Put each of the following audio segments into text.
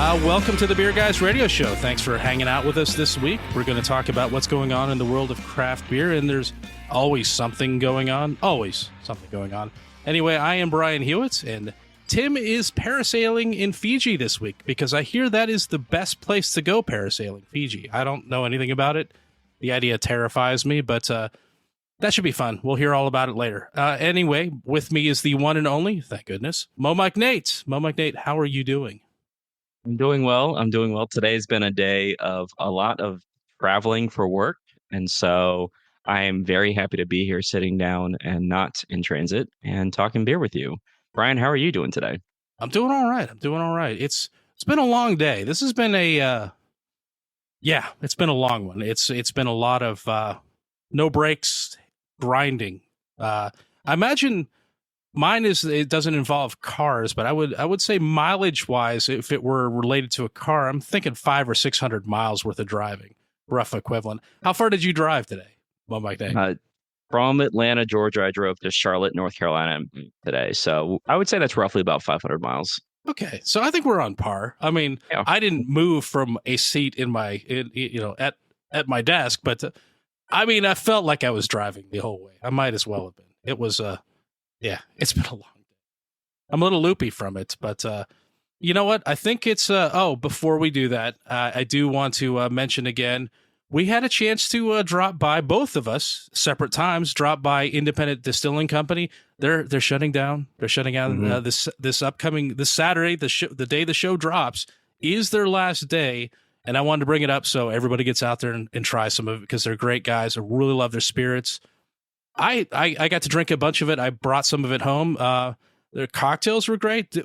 Welcome to the Beer Guys Radio Show. Thanks for hanging out with us this week. We're going to talk about what's going on in the world of craft beer, and there's always something going on. Always something going on. Anyway, I am Brian Hewitt, and Tim is parasailing in Fiji this week because I hear that is the best place to go parasailing, Fiji. I don't know anything about it. The idea terrifies me, but that should be fun. We'll hear all about it later. Anyway, with me is the one and only, thank goodness, Mo Mike Nate. Mo Mike Nate, how are you doing? I'm doing well. Today's been a day of a lot of traveling for work. And so I am very happy to be here sitting down and not in transit and talking beer with you. Brian, how are you doing today? I'm doing all right. It's been a long day. This has been it's been a long one. It's been a lot of no breaks, grinding. I imagine mine it doesn't involve cars, but I would say mileage wise, if it were related to a car, I'm thinking 500 or 600 miles worth of driving, rough equivalent. How far did you drive today? Well, Mike Day. From Atlanta, Georgia, I drove to Charlotte, North Carolina today. So I would say that's roughly about 500 miles. Okay, so I think we're on par. I mean, yeah. I didn't move from a seat at my desk, but I mean, I felt like I was driving the whole way. I might as well have been. It was it's been a long day. I'm a little loopy from it, but you know what? I think it's before we do that, I do want to mention again, we had a chance to drop by, both of us, separate times, drop by Independent Distilling Company. They're shutting down. They're shutting down this Saturday, the day the show drops, is their last day. And I wanted to bring it up so everybody gets out there and try some of it because they're great guys. I really love their spirits. I got to drink a bunch of it. I brought some of it home. Their cocktails were great.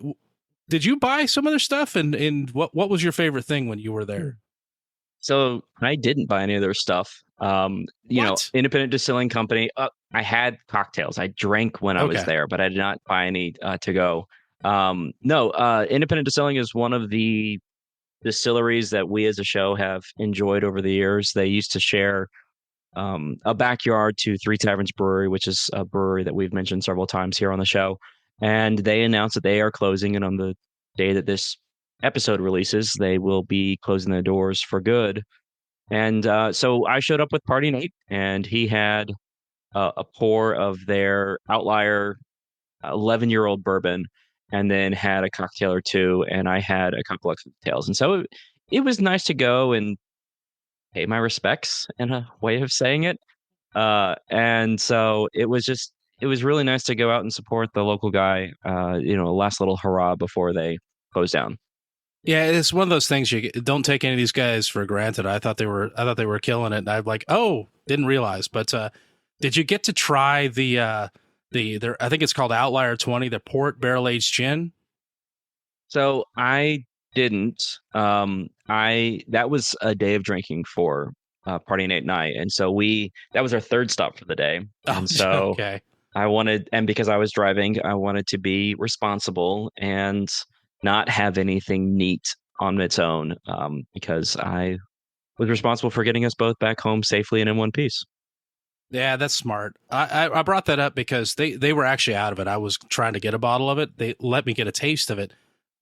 Did you buy some of their stuff? And what was your favorite thing when you were there? So I didn't buy any of their stuff. Independent Distilling Company. I had cocktails. I drank when I was there, but I did not buy any to go. Independent Distilling is one of the distilleries that we as a show have enjoyed over the years. They used to share a backyard to Three Taverns Brewery, which is a brewery that we've mentioned several times here on the show. And they announced that they are closing, and on the day that this episode releases, they will be closing their doors for good. And so I showed up with Party Nate, and he had a pour of their Outlier 11-year-old bourbon, and then had a cocktail or two, and I had a couple of cocktails. And so it was nice to go and pay my respects, in a way of saying it. And so it was really nice to go out and support the local guy, last little hurrah before they close down. Yeah, it's one of those things you don't take any of these guys for granted. I thought they were killing it, and I'm like, didn't realize. But did you get to try their I think it's called Outlier 20, the port barrel aged gin? So I didn't. That was a day of drinking for Party Nate and I, and so that was our third stop for the day. And so okay. and because I was driving, I wanted to be responsible and not have anything neat on its own, because I was responsible for getting us both back home safely and in one piece. Yeah, that's smart. I brought that up because they were actually out of it. I was trying to get a bottle of it. They let me get a taste of it.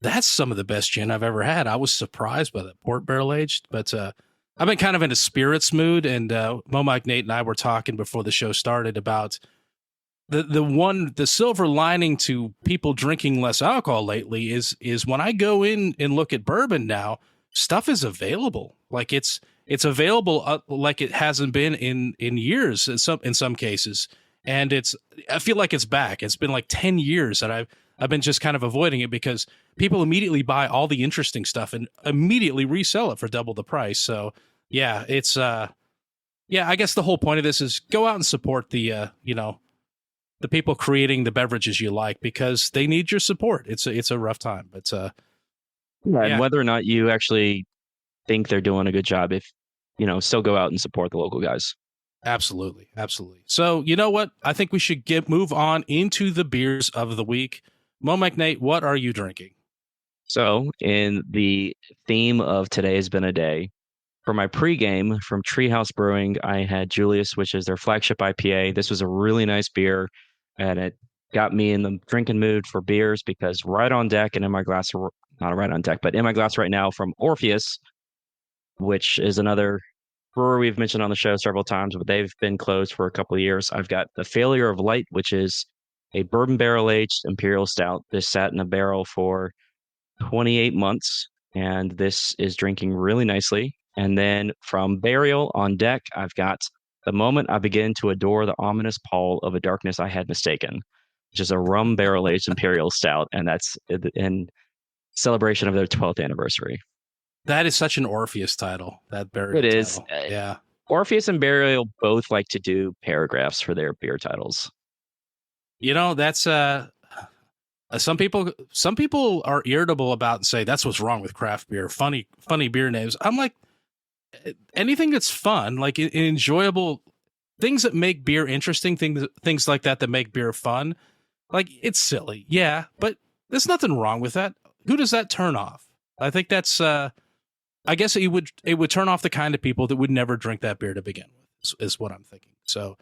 That's some of the best gin I've ever had. I was surprised by that port barrel aged, but I've been kind of in a spirits mood, and Mo Mike Nate and I were talking before the show started about the silver lining to people drinking less alcohol lately is when I go in and look at bourbon now, stuff is available. Like it's available like it hasn't been in years in some cases. And I feel like it's back. It's been like 10 years that I've been just kind of avoiding it because people immediately buy all the interesting stuff and immediately resell it for double the price. So yeah, it's I guess the whole point of this is go out and support the people creating the beverages you like because they need your support. It's a rough time, but and whether or not you actually think they're doing a good job, if still go out and support the local guys. Absolutely. So you know what? I think we should move on into the beers of the week. Mo Mike Nate, what are you drinking? So in the theme of today has been a day, for my pregame from Treehouse Brewing, I had Julius, which is their flagship IPA. This was a really nice beer, and it got me in the drinking mood for beers because right on deck and in my glass not right on deck. But in my glass right now from Orpheus, which is another brewer we've mentioned on the show several times, but they've been closed for a couple of years. I've got the Failure of Light, which is a bourbon barrel aged imperial stout. This sat in a barrel for 28 months, and this is drinking really nicely. And then from Burial on deck, I've got The Moment I Begin to Adore the Ominous Pall of a Darkness I Had Mistaken, which is a rum barrel aged imperial stout, and that's in celebration of their 12th anniversary. That is such an Orpheus title. That Burial. It is. Yeah. Orpheus and Burial both like to do paragraphs for their beer titles. You know, that's some people are irritable about and say that's what's wrong with craft beer. Funny beer names. I'm like, anything that's fun, like enjoyable things that make beer interesting, things like that make beer fun. Like, it's silly, yeah, but there's nothing wrong with that. Who does that turn off? I think that's I guess it would turn off the kind of people that would never drink that beer to begin with, is what I'm thinking. So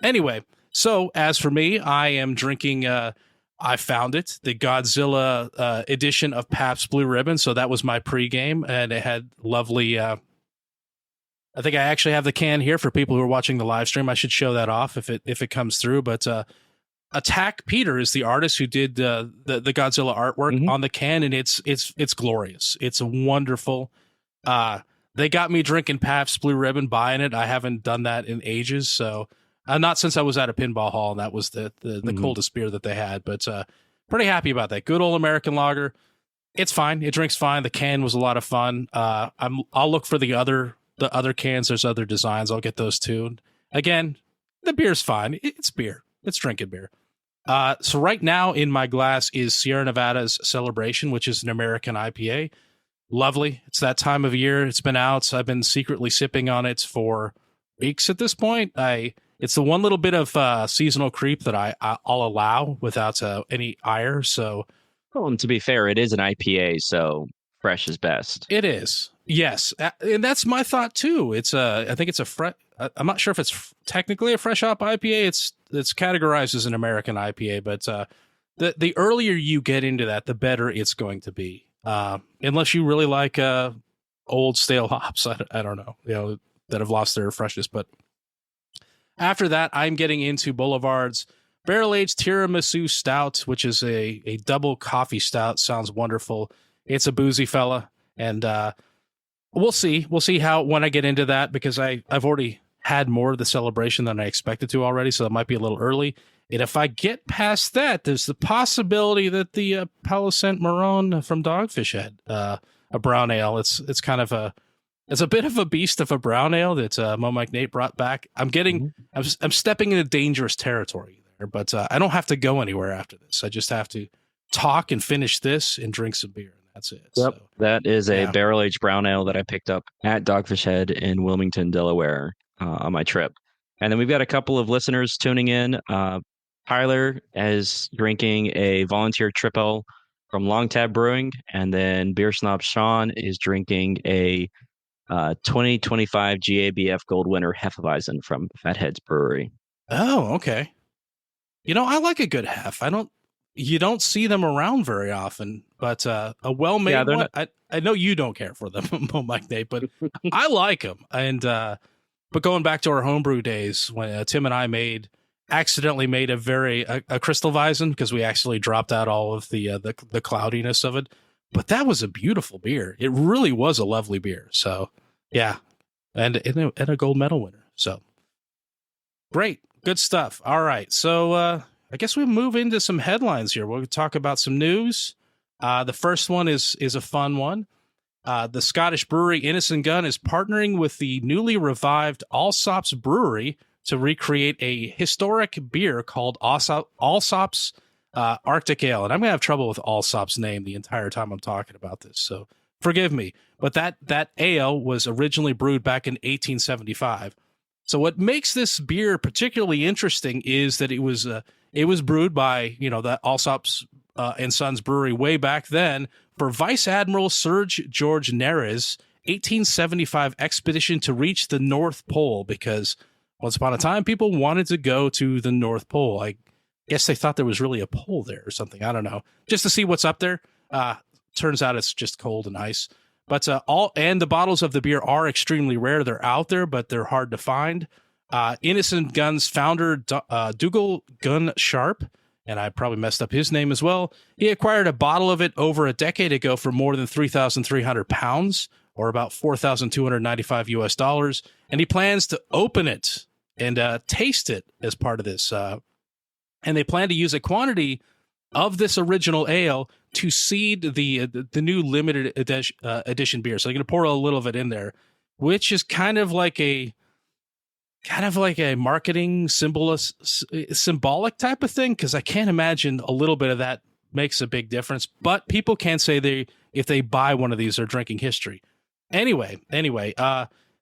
anyway, so as for me, I am drinking I found it, the Godzilla edition of Pabst Blue Ribbon. So that was my pregame, and it had lovely I think I actually have the can here for people who are watching the live stream. I should show that off if it comes through, but Attack Peter is the artist who did the Godzilla artwork on the can, and it's glorious. It's wonderful. They got me drinking Pabst Blue Ribbon, buying it. I haven't done that in ages, so not since I was at a pinball hall, and that was the coldest beer that they had. But pretty happy about that. Good old American lager. It's fine. It drinks fine. The can was a lot of fun. I'll look for the other cans. There's other designs. I'll get those too. Again, the beer's fine. It's beer. It's drinking beer. So right now in my glass is Sierra Nevada's Celebration, which is an American IPA. Lovely. It's that time of year. It's been out. I've been secretly sipping on it for weeks at this point. It's the one little bit of seasonal creep that I'll allow without any ire. So, well, and to be fair, it is an IPA, so fresh is best. It is. Yes. And that's my thought too. I think it's a fresh, I'm not sure if it's technically a fresh hop IPA. It's categorized as an American IPA, but the earlier you get into that, the better it's going to be. Unless you really like old stale hops, I don't know, that have lost their freshness. But after that, I'm getting into Boulevard's Barrel Aged Tiramisu Stout, which is a double coffee stout. Sounds wonderful. It's a boozy fella, and we'll see. We'll see how when I get into that, because I've already had more of the Celebration than I expected to already, so it might be a little early. And if I get past that, there's the possibility that the Palo Sant Marron from Dogfish Head, a brown ale. It's kind of it's a bit of a beast of a brown ale that Mo Mike Nate brought back. I'm stepping into dangerous territory there, but I don't have to go anywhere after this. I just have to talk and finish this and drink some beer. That's it. Yep. So, that is a barrel-aged brown ale that I picked up at Dogfish Head in Wilmington, Delaware on my trip. And then we've got a couple of listeners tuning in. Tyler is drinking a volunteer triple from Untappd Brewing, and then Beer Snob Sean is drinking a 2025 GABF Gold winner Hefeweizen from Fatheads Brewery. Oh, okay. I like a good Hef. You don't see them around very often, but a well-made one. I know you don't care for them, Mike Nate, but I like them. And but going back to our homebrew days, when Tim and I accidentally made a crystal Weizen, because we actually dropped out all of the cloudiness of it. But that was a beautiful beer. It really was a lovely beer. So yeah, and a gold medal winner. So great, good stuff. All right, so I guess we'll move into some headlines here. We'll talk about some news. The first one is a fun one. The Scottish brewery Innis and Gunn is partnering with the newly revived Allsops Brewery to recreate a historic beer called Allsops Arctic Ale. And I'm going to have trouble with Allsops' name the entire time I'm talking about this, so forgive me. But that ale was originally brewed back in 1875. So what makes this beer particularly interesting is that it was brewed by, the Allsops and Sons Brewery way back then for Vice Admiral Sir George Nares's 1875 expedition to reach the North Pole, because once upon a time, people wanted to go to the North Pole. I guess they thought there was really a pole there or something. I don't know. Just to see what's up there. Turns out it's just cold and ice. But the bottles of the beer are extremely rare. They're out there, but they're hard to find. Innis and Gunn's founder, Dougal Gunn Sharp, and I probably messed up his name as well. He acquired a bottle of it over a decade ago for more than 3,300 pounds, or about $4,295 US, and he plans to open it and taste it as part of this. And they plan to use a quantity of this original ale to seed the new limited edition beer. So they're going to pour a little of it in there, which is kind of like a marketing symbolic type of thing, because I can't imagine a little bit of that makes a big difference. But people can say if they buy one of these, they're drinking history. Anyway,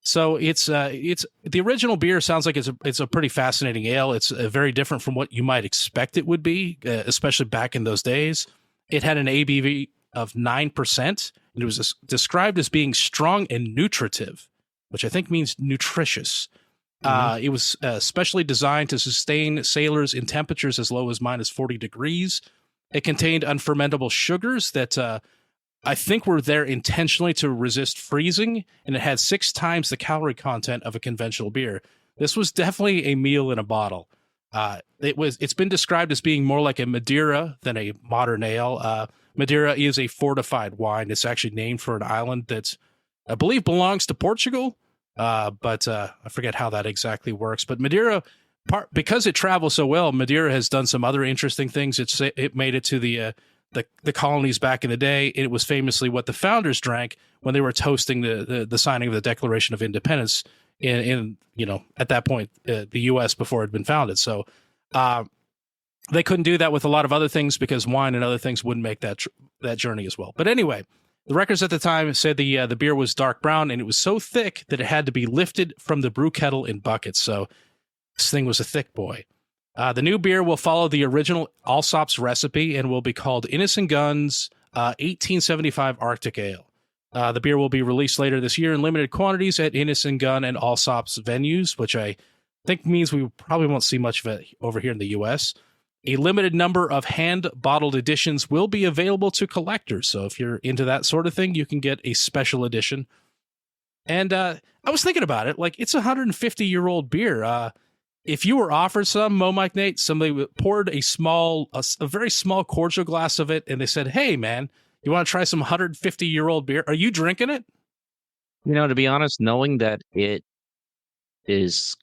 so it's the original beer sounds like it's a pretty fascinating ale. It's very different from what you might expect it would be, especially back in those days. It had an ABV of 9%, and it was described as being strong and nutritive, which I think means nutritious. It was specially designed to sustain sailors in temperatures as low as minus 40 degrees. It contained unfermentable sugars that I think were there intentionally to resist freezing, and it had 6 times the calorie content of a conventional beer. This was definitely a meal in a bottle. It's been described as being more like a Madeira than a modern ale. Madeira is a fortified wine. It's actually named for an island that I believe belongs to Portugal. But I forget how that exactly works. But Madeira, because it travels so well, Madeira has done some other interesting things. It made it to the colonies back in the day. It was famously what the founders drank when they were toasting the signing of the Declaration of Independence in at that point the U.S. before it had been founded. So they couldn't do that with a lot of other things because wine and other things wouldn't make that journey as well. But anyway. The records at the time said the beer was dark brown, and it was so thick that it had to be lifted from the brew kettle in buckets. So this thing was a thick boy. The new beer will follow the original Allsop's recipe and will be called Innis and Gunn's 1875 Arctic Ale. The beer will be released later this year in limited quantities at Innis and Gunn and Allsop's venues, which I think means we probably won't see much of it over here in the U.S. A limited number of hand-bottled editions will be available to collectors. So if you're into that sort of thing, you can get a special edition. And I was thinking about it. Like, it's a 150-year-old beer. If you were offered some, Mike Nate, somebody poured a very small cordial glass of it, and they said, hey, man, you want to try some 150-year-old beer? Are you drinking it? To be honest, knowing that it is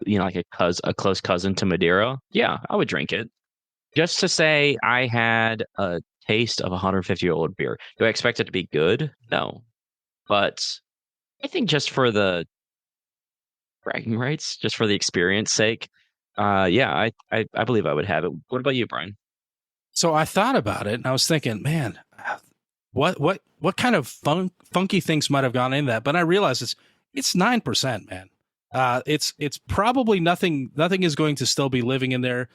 like a close cousin to Madeira, yeah, I would drink it. Just to say I had a taste of a 150-year-old beer. Do I expect it to be good? No. But I think just for the bragging rights, just for the experience sake, yeah, I believe I would have it. What about you, Brian? So I thought about it, and I was thinking, man, what kind of funky things might have gone in that? But I realized it's 9%, man. It's probably nothing is going to still be living in there.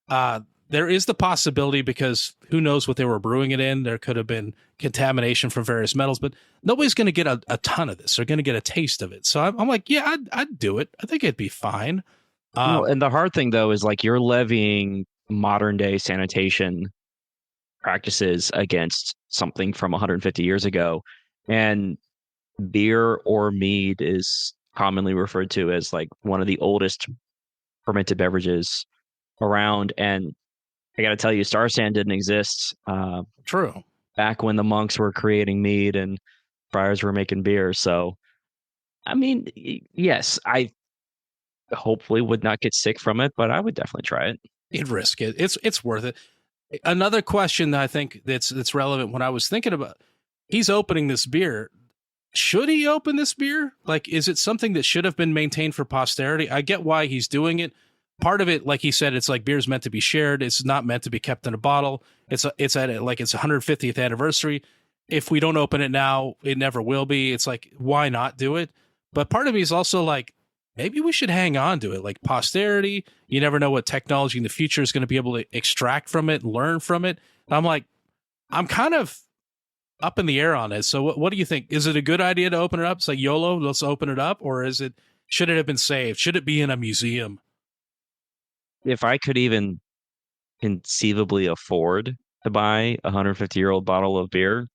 There is the possibility, because who knows what they were brewing it in. There could have been contamination from various metals, but nobody's going to get a ton of this. They're going to get a taste of it. So I'm like, yeah, I'd do it. I think it'd be fine. And the hard thing though is like you're levying modern day sanitation practices against something from 150 years ago, and beer or mead is commonly referred to as like one of the oldest fermented beverages around. And I got to tell you, Star San didn't exist. True. Back when the monks were creating mead and friars were making beer. So, I mean, yes, I hopefully would not get sick from it, but I would definitely try it. You'd risk it. It's worth it. Another question that I think that's relevant when I was thinking about, he's opening this beer. Should he open this beer? Like, is it something that should have been maintained for posterity? I get why he's doing it. Part of it, like he said, it's like beer's meant to be shared. It's not meant to be kept in a bottle. It's at its 150th anniversary. If we don't open it now, it never will be. It's like, why not do it? But part of me is also like, maybe we should hang on to it. Like posterity, you never know what technology in the future is going to be able to extract from it, learn from it. And I'm like, I'm kind of up in the air on it. So what do you think? Is it a good idea to open it up? It's like YOLO, let's open it up. Or should it have been saved? Should it be in a museum? If I could even conceivably afford to buy a 150-year-old bottle of beer,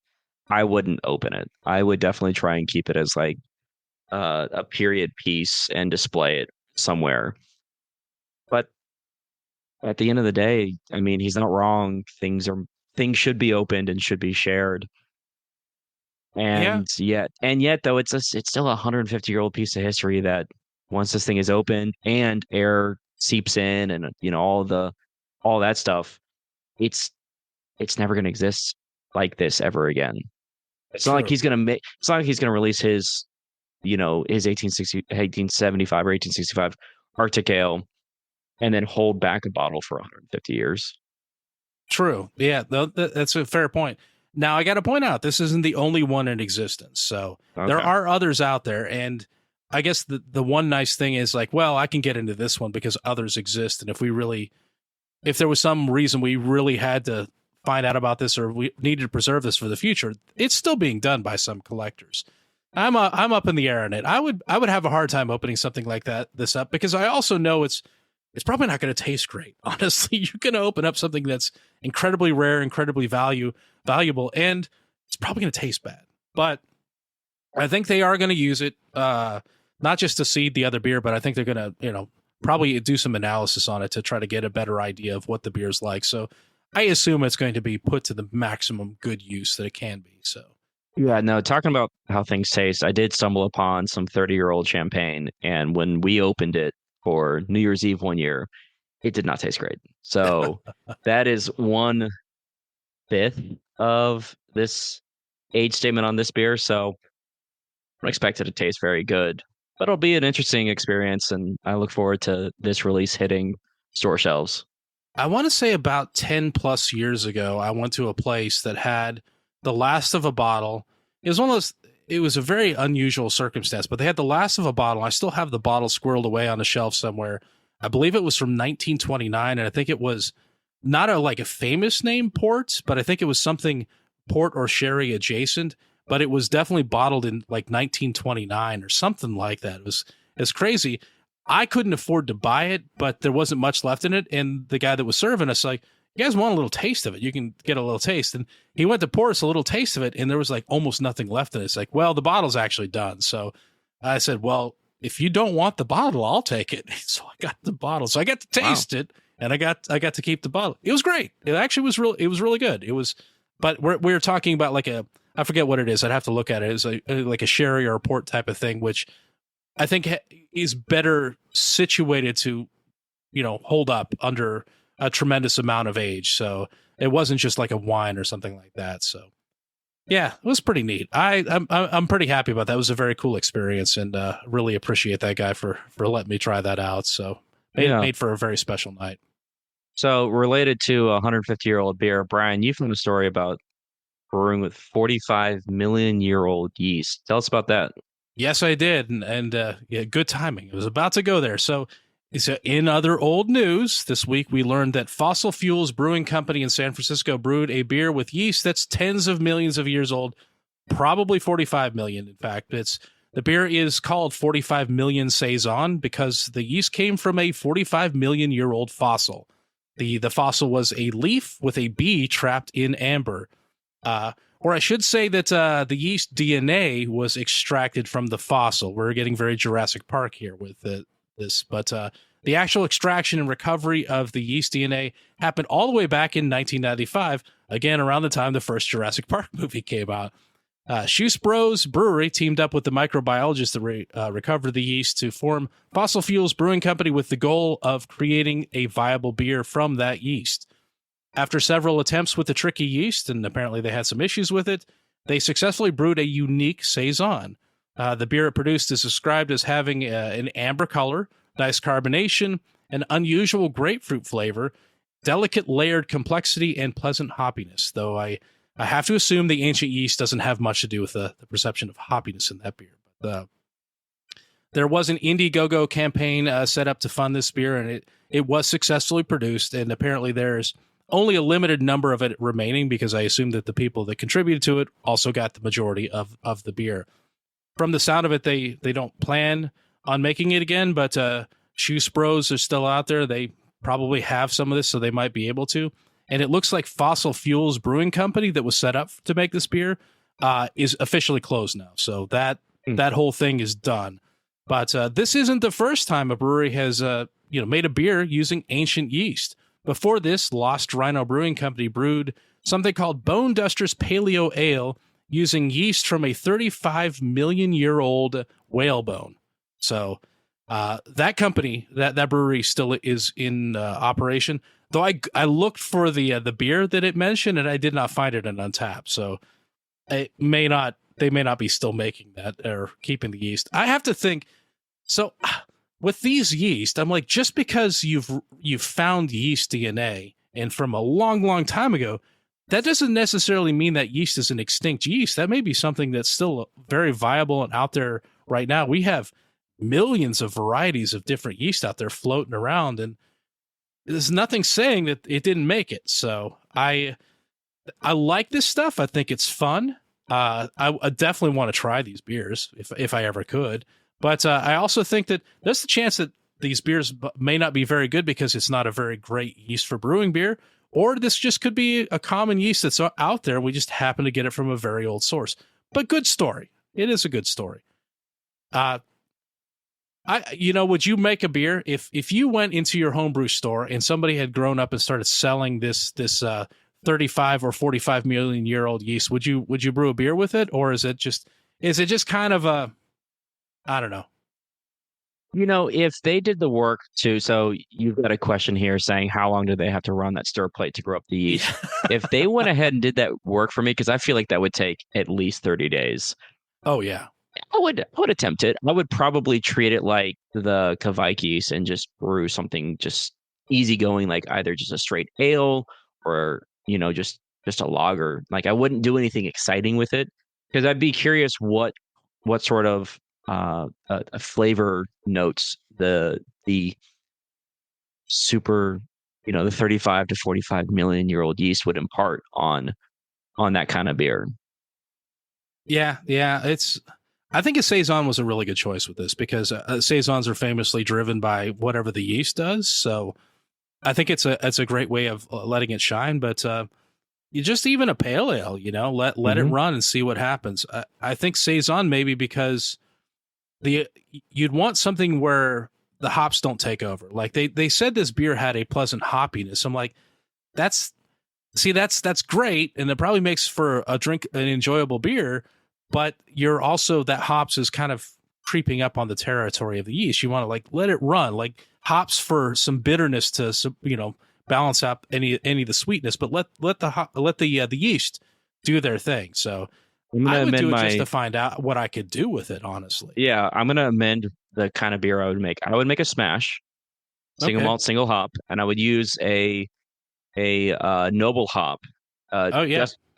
I wouldn't open it. I would definitely try and keep it as like a period piece and display it somewhere. But at the end of the day, I mean, he's not wrong. Things should be opened and should be shared. Yeah, And yet though it's still a 150-year-old piece of history that once this thing is open and air seeps in and all that stuff, it's it's never going to exist like this ever again. true. It's not like he's going to release his 1875 or 1865 Arctic Ale and then hold back a bottle for 150 years. True. Yeah, that's a fair point. Now, I got to point out, this isn't the only one in existence. So there Okay. are others out there. And I guess the one nice thing is like, well, I can get into this one because others exist. And if there was some reason we really had to find out about this or we needed to preserve this for the future, it's still being done by some collectors. I'm up in the air on it. I would have a hard time opening something like this up because I also know it's probably not going to taste great. Honestly, you're going to open up something that's incredibly rare, incredibly valuable, and it's probably going to taste bad. But I think they are going to use it, not just to seed the other beer, but I think they're going to, probably do some analysis on it to try to get a better idea of what the beer's like. So I assume it's going to be put to the maximum good use that it can be. So Yeah, no, talking about how things taste, I did stumble upon some 30-year-old champagne, and when we opened it for New Year's Eve one year, it did not taste great. So that is 1/5 of this age statement on this beer. So I don't expect it to taste very good, but it'll be an interesting experience, and I look forward to this release hitting store shelves. I want to say about 10 plus years ago, I went to a place that had the last of a bottle. It was one of those, it was a very unusual circumstance, but they had the last of a bottle. I still have the bottle squirreled away on a shelf somewhere. I believe it was from 1929, and I think it was not like a famous name port, but I think it was something port or sherry adjacent, but it was definitely bottled in like 1929 or something like that. It's crazy. I couldn't afford to buy it, but there wasn't much left in it. And the guy that was serving us, like, you guys want a little taste of it? You can get a little taste. And he went to pour us a little taste of it, and there was like almost nothing left in it. It's like, well, the bottle's actually done. So I said, well, if you don't want the bottle, I'll take it. So I got the bottle. So I got to taste it, and I got to keep the bottle. It was great. It actually was it was really good. It was, but we were talking about like I forget what it is. I'd have to look at it. It's like a sherry or a port type of thing, which I think is better situated to, hold up under a tremendous amount of age. So it wasn't just like a wine or something like that. So yeah, it was pretty neat. I'm pretty happy about that. It was a very cool experience, and really appreciate that guy for letting me try that out. So made for a very special night. So related to a 150-year-old beer, Brian, you found a story about brewing with 45 million-year-old yeast. Tell us about that. Yes, I did, and yeah, good timing. It was about to go there. So, in other old news, this week we learned that Fossil Fuels Brewing Company in San Francisco brewed a beer with yeast that's tens of millions of years old, probably 45 million. In fact, the beer is called 45 million saison because the yeast came from a 45 million year old fossil. The fossil was a leaf with a bee trapped in amber. Or I should say that the yeast DNA was extracted from the fossil. We're getting very Jurassic Park here with this. But the actual extraction and recovery of the yeast DNA happened all the way back in 1995, again, around the time the first Jurassic Park movie came out. Shoes Bros Brewery teamed up with the microbiologist that recovered the yeast to form Fossil Fuels Brewing Company with the goal of creating a viable beer from that yeast. After several attempts with the tricky yeast, and apparently they had some issues with it, they successfully brewed a unique saison. The beer it produced is described as having an amber color, nice carbonation, an unusual grapefruit flavor, delicate layered complexity, and pleasant hoppiness, though I have to assume the ancient yeast doesn't have much to do with the perception of hoppiness in that beer. But there was an Indiegogo campaign set up to fund this beer, and it was successfully produced, and apparently there's only a limited number of it remaining because I assume that the people that contributed to it also got the majority of the beer. From the sound of it, they don't plan on making it again, but Shoe Bros are still out there. They probably have some of this, so they might be able to. And it looks like Fossil Fuels Brewing Company that was set up to make this beer is officially closed now. So that Hmm. that whole thing is done. But this isn't the first time a brewery has made a beer using ancient yeast. Before this, Lost Rhino Brewing Company brewed something called Bone Dusters Paleo Ale using yeast from a 35 million year old whalebone. So that company, that brewery, still is in operation. Though I looked for the beer that it mentioned, and I did not find it in Untappd. So it may not they may not be still making that or keeping the yeast. I have to think. So with these yeast, I'm like, just because you've found yeast DNA and from a long time ago, that doesn't necessarily mean that yeast is an extinct yeast. That may be something that's still very viable and out there right now. We have millions of varieties of different yeast out there floating around, and there's nothing saying that it didn't make it. So I like this stuff. I think it's fun. I definitely want to try these beers if I ever could. But I also think that there's the chance that these beers may not be very good because it's not a very great yeast for brewing beer, or this just could be a common yeast that's out there. We just happen to get it from a very old source. But good story. It is a good story. Would you make a beer if you went into your homebrew store and somebody had grown up and started selling this 35 or 45 million year old yeast? Would you brew a beer with it, or is it just kind of a, I don't know. If they did the work so you've got a question here saying how long do they have to run that stir plate to grow up the yeast? If they went ahead and did that work for me, because I feel like that would take at least 30 days. Oh yeah. I would attempt it. I would probably treat it like the Kveik yeast and just brew something just easygoing, like either just a straight ale or just a lager. Like I wouldn't do anything exciting with it because I'd be curious what sort of a flavor notes the super the 35 to 45 million year old yeast would impart on that kind of beer. Yeah, I think a saison was a really good choice with this because saisons are famously driven by whatever the yeast does. So I think it's a great way of letting it shine. But you just even a pale ale, let it run and see what happens. I think saison maybe because you'd want something where the hops don't take over. Like they said this beer had a pleasant hoppiness. I'm like, that's great, and it probably makes for an enjoyable beer. But you're also, that hops is kind of creeping up on the territory of the yeast. You want to let it run, like hops for some bitterness to balance out any of the sweetness. But let the yeast do their thing. So I would do it just to find out what I could do with it, honestly. Yeah, I'm gonna amend the kind of beer I would make. I would make a smash, single malt, single hop, and I would use a noble hop.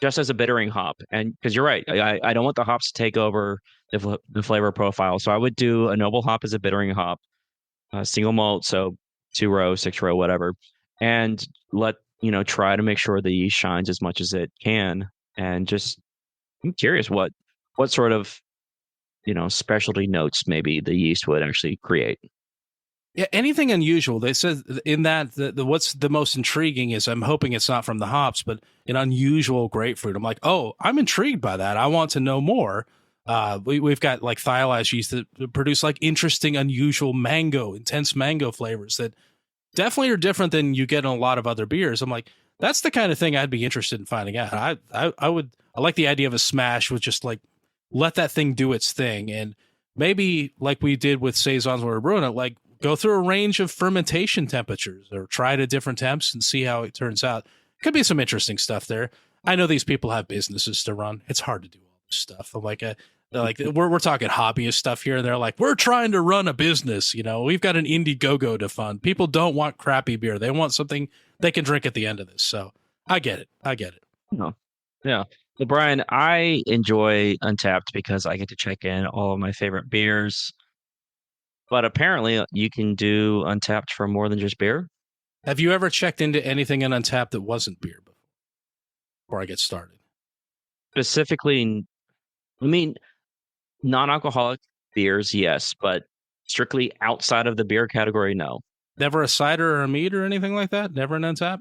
Just as a bittering hop, and because you're right, I don't want the hops to take over the flavor profile, so I would do a noble hop as a bittering hop, single malt, so 2-row, 6-row, whatever, and try to make sure the yeast shines as much as it can, and just I'm curious what sort of specialty notes maybe the yeast would actually create. Yeah, anything unusual. They said in that what's the most intriguing is, I'm hoping it's not from the hops, but an unusual grapefruit. I'm like, oh, I'm intrigued by that. I want to know more. We've got like thiolized yeast that produce like interesting, unusual intense mango flavors that definitely are different than you get in a lot of other beers. I'm like, that's the kind of thing I'd be interested in finding out. I like the idea of a smash with just like, let that thing do its thing. And maybe like we did with saisons when we were brewing it, like go through a range of fermentation temperatures or try it at different temps and see how it turns out. Could be some interesting stuff there. I know these people have businesses to run. It's hard to do all this stuff. I'm like, we're talking hobbyist stuff here. And they're like, we're trying to run a business. We've got an Indiegogo to fund. People don't want crappy beer. They want something they can drink at the end of this. So I get it. Oh, yeah. Well, Brian, I enjoy Untappd because I get to check in all of my favorite beers. But apparently, you can do Untappd for more than just beer. Have you ever checked into anything in Untappd that wasn't beer before I get started? Specifically, I mean, non-alcoholic beers, yes, but strictly outside of the beer category, no. Never a cider or a mead or anything like that? Never an Untappd?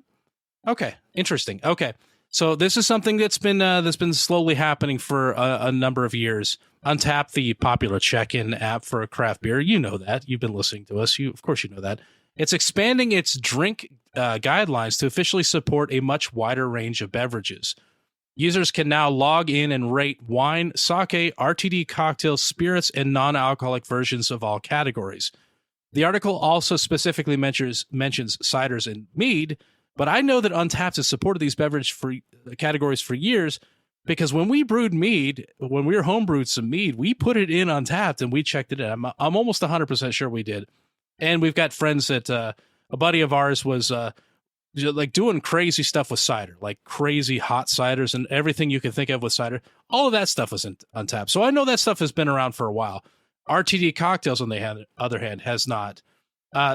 Okay, interesting. Okay. So this is something that's been slowly happening for a number of years. Untappd, the popular check-in app for craft beer, you know that. You've been listening to us. Of course you know that. It's expanding its drink guidelines to officially support a much wider range of beverages. Users can now log in and rate wine, sake, RTD cocktails, spirits, and non-alcoholic versions of all categories. The article also specifically mentions ciders and mead, but I know that Untappd has supported these beverage categories for years because when we brewed mead, when we were homebrewed some mead, we put it in Untappd and we checked it in. I'm almost 100% sure we did. And we've got friends that a buddy of ours was like doing crazy stuff with cider, like crazy hot ciders and everything you can think of with cider. All of that stuff was in Untappd. So I know that stuff has been around for a while. RTD cocktails, on the other hand, has not.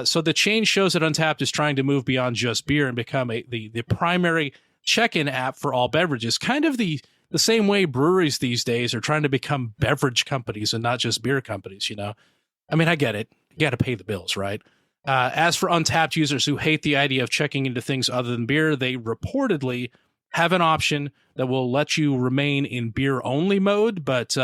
So the change shows that Untappd is trying to move beyond just beer and become the primary check-in app for all beverages, kind of the same way breweries these days are trying to become beverage companies and not just beer companies, you know? I mean, I get it. You got to pay the bills, right? As for Untappd users who hate the idea of checking into things other than beer, they reportedly have an option that will let you remain in beer-only mode, but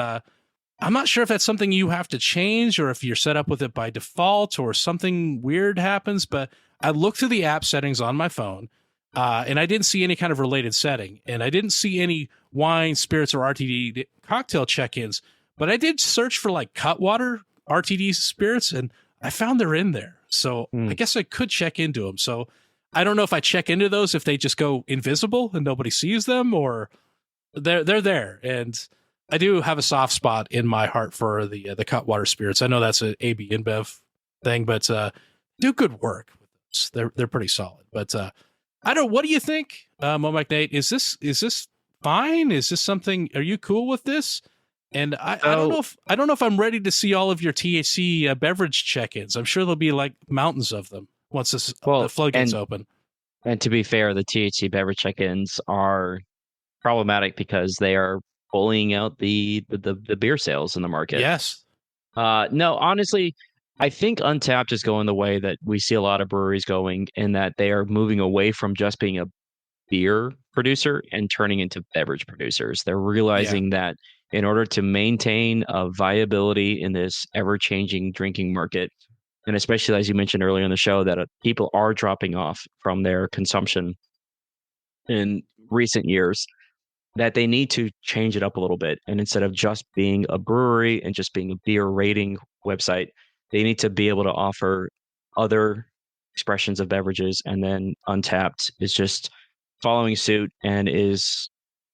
I'm not sure if that's something you have to change or if you're set up with it by default or something weird happens, but I looked through the app settings on my phone, and I didn't see any kind of related setting, and I didn't see any wine, spirits, or RTD cocktail check-ins, but I did search for like Cutwater RTD spirits, and I found they're in there. So I guess I could check into them. So I don't know if I check into those, if they just go invisible and nobody sees them, or they're there. And I do have a soft spot in my heart for the Cutwater spirits. I know that's an AB InBev thing, but do good work with those. They're pretty solid. But I don't. What do you think, Mo McNate? Is this fine? Is this something? Are you cool with this? And I don't know if I'm ready to see all of your THC beverage check-ins. I'm sure there'll be like mountains of them once the floodgates open. And to be fair, the THC beverage check-ins are problematic because they are bullying out the beer sales in the market. Yes. No, honestly, I think Untappd is going the way that we see a lot of breweries going, in that they are moving away from just being a beer producer and turning into beverage producers. They're realizing that in order to maintain a viability in this ever-changing drinking market, and especially as you mentioned earlier in the show, that people are dropping off from their consumption in recent years, that they need to change it up a little bit. And instead of just being a brewery and just being a beer rating website, they need to be able to offer other expressions of beverages. And then Untappd is just following suit and is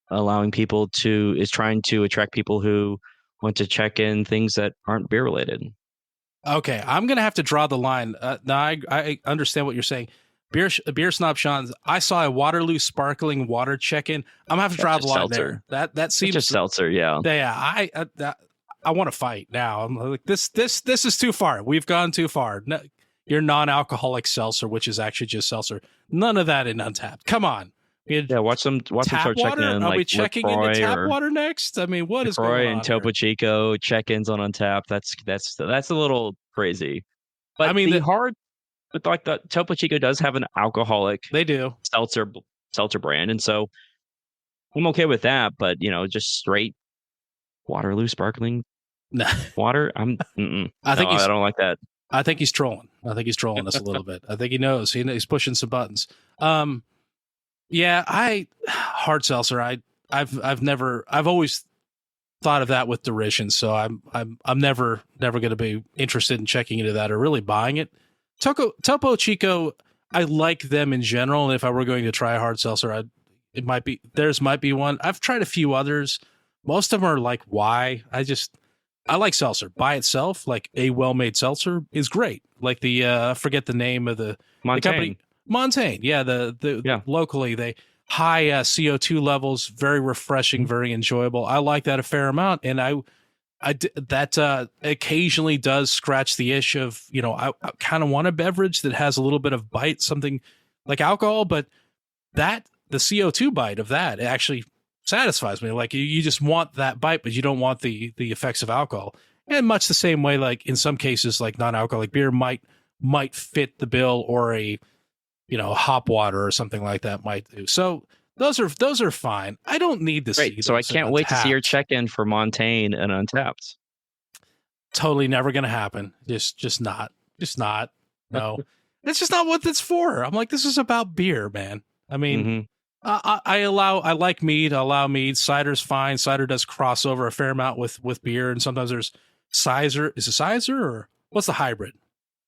trying to attract people who want to check in things that aren't beer related. Okay, I'm gonna have to draw the line. Now I understand what you're saying. Beer snob Sean, I saw a Waterloo sparkling water check-in. I'm gonna have to draw the line seltzer. there. That seems just seltzer, yeah. Yeah, I want to fight now. I'm like, this is too far. We've gone too far. No, your non-alcoholic seltzer, which is actually just seltzer. None of that in Untappd. Come on. Watch them start checking in. Are like we checking LaCroix into tap water next? I mean, what is LaCroix going on and Topo here? Chico check-ins on Untappd. That's a little crazy. But I mean, but like the Topo Chico does have an alcoholic. They do seltzer brand, and so I'm okay with that. But just straight Waterloo sparkling water. I don't like that. I think he's trolling. I think he's trolling us a little bit. I think he knows. He's pushing some buttons. Yeah, hard seltzer. I've always thought of that with derision. So I'm never going to be interested in checking into that or really buying it. Topo Chico, I like them in general. And if I were going to try a hard seltzer, theirs might be one. I've tried a few others. Most of them are like, why? I like seltzer by itself. Like a well-made seltzer is great. Like I forget the name of the company. Montaigne. Yeah. Locally, they high CO2 levels, very refreshing, very enjoyable. I like that a fair amount. And that occasionally does scratch the itch of, I kind of want a beverage that has a little bit of bite, something like alcohol, but the CO2 bite of that actually satisfies me. Like you just want that bite, but you don't want the effects of alcohol. And much the same way, like in some cases, like non-alcoholic beer might fit the bill, or a hop water or something like that might do. So those are fine. I don't need to see. So I those in can't wait to see your Untappd. check-in for Montaigne and Untappd. Totally never going to happen. Just not. No, that's just not what it's for. I'm like, this is about beer, man. I mean, I like mead. I allow mead. Cider's fine. Cider does crossover a fair amount with beer, and sometimes there's Sizer. Is it Sizer or what's the hybrid?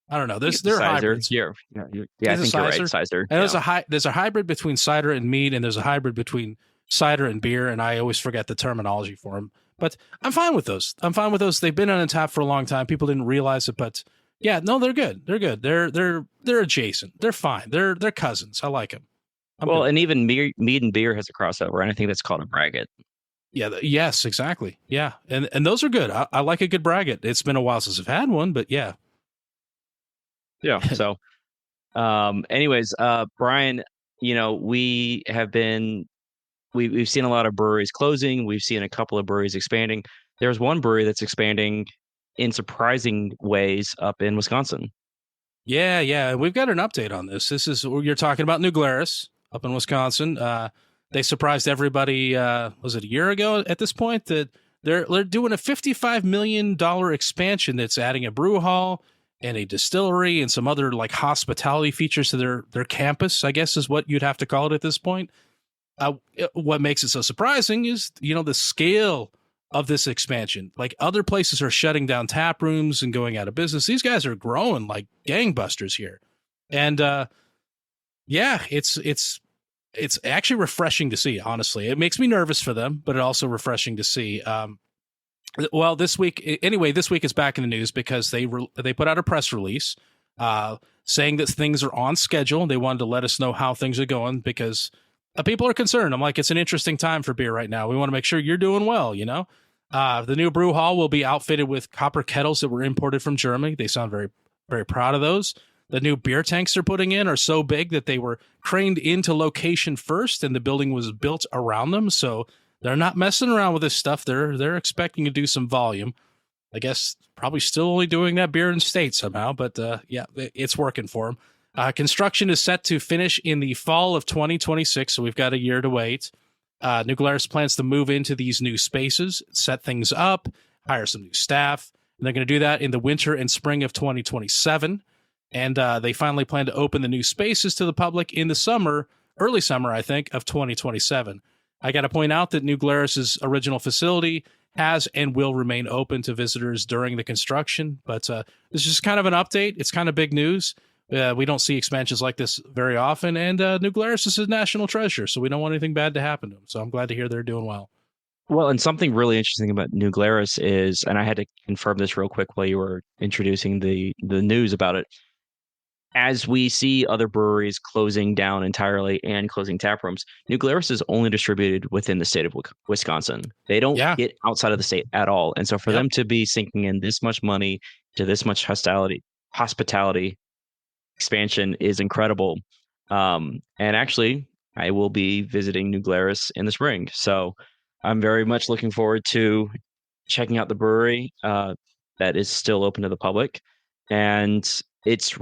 I don't know. There are hybrids. Yeah, I think you're right. Sizer. And there's a hybrid between cider and mead, and there's a hybrid between cider and beer, and I always forget the terminology for them. But I'm fine with those. They've been on Untappd for a long time. People didn't realize it, but yeah, no, they're good. They're adjacent. They're fine. They're cousins. I like them. And even mead and beer has a crossover, and I think that's called a braggot. Yeah. Yes, exactly. Yeah, and those are good. I like a good braggot. It's been a while since I've had one, but yeah. Yeah. So, anyways, Brian, we've seen a lot of breweries closing. We've seen a couple of breweries expanding. There's one brewery that's expanding in surprising ways up in Wisconsin. Yeah. We've got an update on this. You're talking about New Glarus up in Wisconsin. They surprised everybody. Was it a year ago at this point that they're doing a $55 million expansion that's adding a brew hall and a distillery and some other like hospitality features to their campus, I guess is what you'd have to call it at this point. What makes it so surprising is, the scale of this expansion. Like other places are shutting down tap rooms and going out of business. These guys are growing like gangbusters here. And it's actually refreshing to see, honestly. It makes me nervous for them, but it's also refreshing to see. Well, this week is back in the news because they put out a press release saying that things are on schedule. They wanted to let us know how things are going because people are concerned. I'm like, it's an interesting time for beer right now. We want to make sure you're doing well, The new brew hall will be outfitted with copper kettles that were imported from Germany. They sound very, very proud of those. The new beer tanks they're putting in are so big that they were craned into location first, and the building was built around them. So they're not messing around with this stuff. They're expecting to do some volume. I guess probably still only doing that beer in state somehow, but it's working for them. Construction is set to finish in the fall of 2026, so we've got a year to wait. New Glarus plans to move into these new spaces, set things up, hire some new staff, and they're going to do that in the winter and spring of 2027. And they finally plan to open the new spaces to the public in the early summer, I think, of 2027. I got to point out that New Glarus's original facility has and will remain open to visitors during the construction. But this is just kind of an update. It's kind of big news. We don't see expansions like this very often. And New Glarus is a national treasure, so we don't want anything bad to happen to them. So I'm glad to hear they're doing well. Well, and something really interesting about New Glarus is, and I had to confirm this real quick while you were introducing the news about it, as we see other breweries closing down entirely and closing tap rooms, New Glarus is only distributed within the state of Wisconsin. They don't get outside of the state at all. And so for them to be sinking in this much money to this much hospitality expansion is incredible. And actually, I will be visiting New Glarus in the spring. So I'm very much looking forward to checking out the brewery that is still open to the public. And it's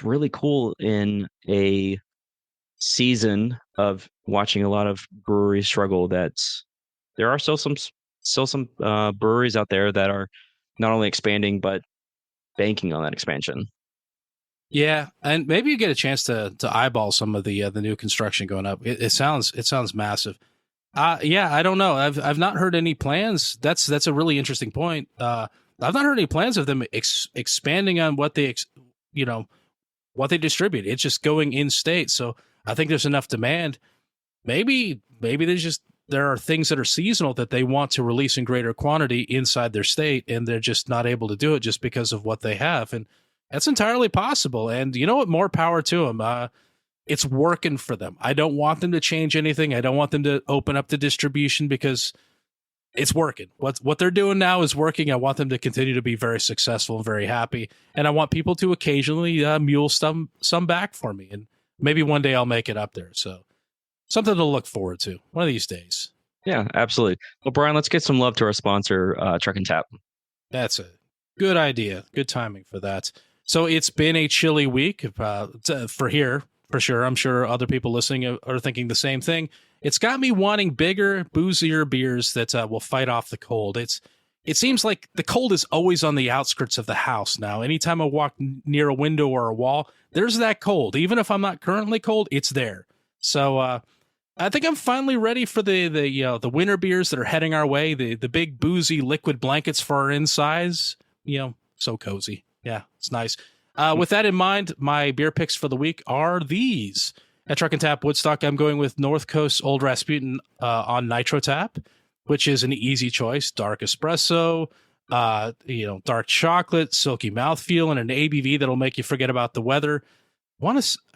really cool in a season of watching a lot of breweries struggle that there are still some breweries out there that are not only expanding but banking on that expansion. Yeah, and maybe you get a chance to eyeball some of the new construction going up. It sounds massive. I don't know. I've not heard any plans. That's a really interesting point. I've not heard any plans of them expanding on what they what they distribute. It's just going in state. So I think there's enough demand. Maybe there are things that are seasonal that they want to release in greater quantity inside their state, and they're just not able to do it just because of what they have. And that's entirely possible. And you know what? More power to them. It's working for them. I don't want them to change anything. I don't want them to open up the distribution because it's working. What they're doing now is working. I want them to continue to be very successful and very happy. And I want people to occasionally mule some back for me. And maybe one day I'll make it up there. So something to look forward to one of these days. Yeah, absolutely. Well, Brian, let's get some love to our sponsor, Truck and Tap. That's a good idea. Good timing for that. So it's been a chilly week for here. for sure. I'm sure other people listening are thinking the same thing. It's got me wanting bigger, boozier beers that will fight off the cold. It seems like the cold is always on the outskirts of the house now. Anytime I walk near a window or a wall, there's that cold. Even if I'm not currently cold, it's there. So I think I'm finally ready for the winter beers that are heading our way. The big boozy liquid blankets for our insides. So cozy. Yeah, it's nice. With that in mind, my beer picks for the week are these. At Truck and Tap Woodstock, I'm going with North Coast Old Rasputin on Nitro Tap, which is an easy choice. Dark espresso, dark chocolate, silky mouthfeel, and an ABV that'll make you forget about the weather.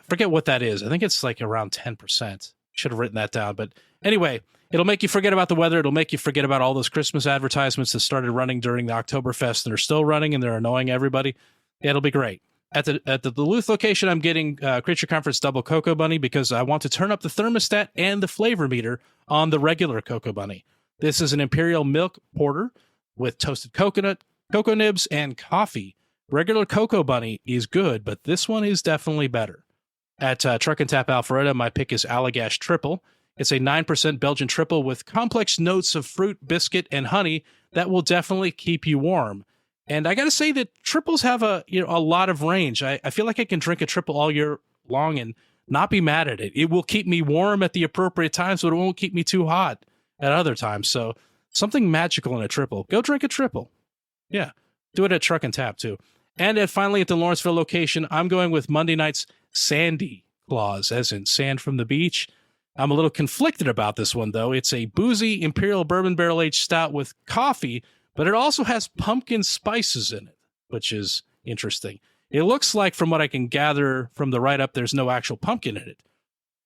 Forget what that is. I think it's like around 10%. Should have written that down. But anyway, it'll make you forget about the weather. It'll make you forget about all those Christmas advertisements that started running during the Oktoberfest and are still running, and they're annoying everybody. It'll be great. At the Duluth location, I'm getting Creature Comforts Double Cocoa Bunny because I want to turn up the thermostat and the flavor meter on the regular Cocoa Bunny. This is an Imperial Milk Porter with toasted coconut, cocoa nibs, and coffee. Regular Cocoa Bunny is good, but this one is definitely better. At Truck and Tap Alpharetta, my pick is Allagash Triple. It's a 9% Belgian triple with complex notes of fruit, biscuit, and honey that will definitely keep you warm. And I got to say that triples have a lot of range. I feel like I can drink a triple all year long and not be mad at it. It will keep me warm at the appropriate times, but it won't keep me too hot at other times. So something magical in a triple. Go drink a triple. Yeah, do it at Truck and Tap too. And finally at the Lawrenceville location, I'm going with Monday night's Sandy Claus, as in sand from the beach. I'm a little conflicted about this one, though. It's a boozy Imperial Bourbon Barrel Aged Stout with coffee, but it also has pumpkin spices in it, which is interesting. It looks like, from what I can gather from the write-up, there's no actual pumpkin in it.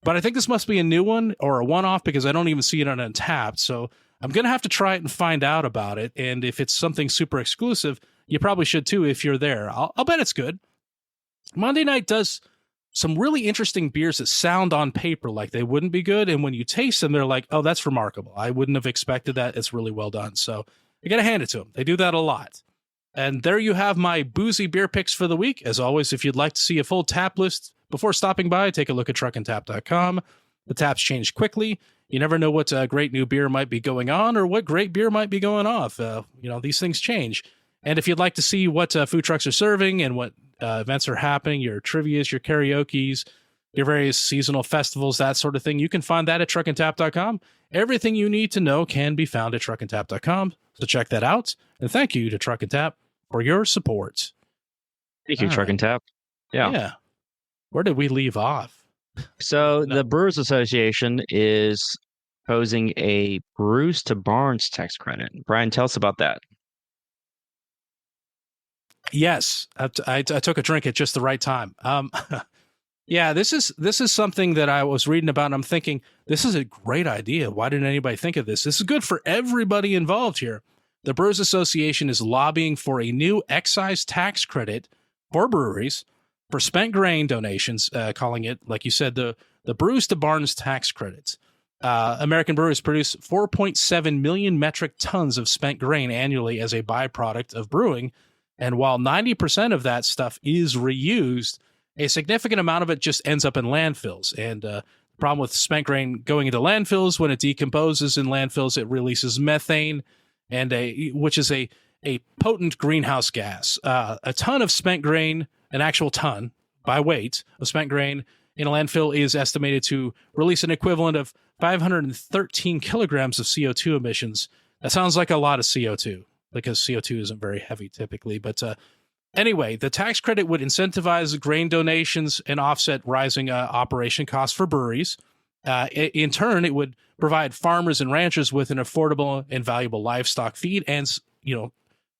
But I think this must be a new one or a one-off because I don't even see it on Untappd. So I'm going to have to try it and find out about it. And if it's something super exclusive, you probably should too if you're there. I'll bet it's good. Monday Night does some really interesting beers that sound on paper like they wouldn't be good. And when you taste them, they're like, oh, that's remarkable. I wouldn't have expected that. It's really well done. So I got to hand it to them. They do that a lot. And there you have my boozy beer picks for the week. As always, if you'd like to see a full tap list before stopping by, take a look at truckandtap.com. The taps change quickly. You never know what great new beer might be going on or what great beer might be going off. These things change. And if you'd like to see what food trucks are serving and what events are happening, your trivias, your karaoke's, your various seasonal festivals, that sort of thing, you can find that at truckandtap.com. Everything you need to know can be found at truckandtap.com. So check that out. And thank you to Truck and Tap for your support. Thank you, Truck and Tap. Yeah. Where did we leave off? So the Brewers Association is proposing a Brews to Barns tax credit. Brian, tell us about that. Yes, I took a drink at just the right time. Yeah, this is something that I was reading about, and I'm thinking, this is a great idea. Why didn't anybody think of this? This is good for everybody involved here. The Brewers Association is lobbying for a new excise tax credit for breweries for spent grain donations, calling it, like you said, the Brews to Barns tax credits. American breweries produce 4.7 million metric tons of spent grain annually as a byproduct of brewing. And while 90% of that stuff is reused, a significant amount of it just ends up in landfills. And the problem with spent grain going into landfills, when it decomposes in landfills, it releases methane, which is a potent greenhouse gas. A ton of spent grain, an actual ton by weight of spent grain in a landfill, is estimated to release an equivalent of 513 kilograms of CO2 emissions. That sounds like a lot of CO2. Because CO2 isn't very heavy typically. But anyway, the tax credit would incentivize grain donations and offset rising operation costs for breweries. In turn, it would provide farmers and ranchers with an affordable and valuable livestock feed and,